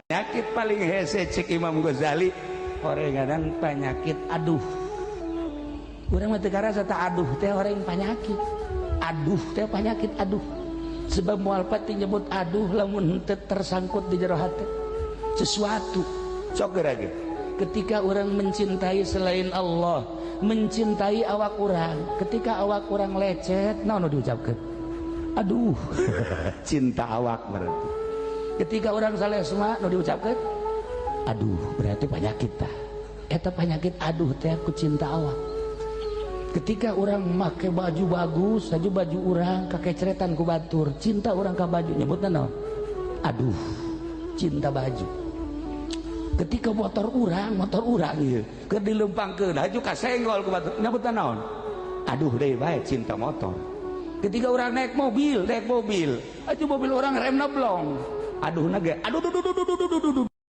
penyakit paling hese cek Imam Ghazali horenganan penyakit aduh. Urang mah teu karasa tah aduh teh horeng penyakit. Aduh teh penyakit aduh. Sebab moal pati nyebut aduh lamun teu tersangkut di jero hate sesuatu. Sok geura ketika orang mencintai selain Allah, mencintai awak orang, ketika awak orang lecet, naon nu diucapkeun? Aduh. Cinta awak berarti. Ketika orang salesma nu diucapkeun? Aduh, berarti penyakit tah. Eta penyakit aduh teh ku cinta awak. Ketika orang make baju bagus, baju orang kakeceretan ku batur, cinta orang ka baju nyebutna naon? Aduh, cinta baju. Ketika motor urang ieu keur dilempangkeun haju kasenggol ku batur nyebutna naon? Aduh deui bae cinta motor. Ketika orang naik mobil haju mobil orang remna blong, aduh ge aduh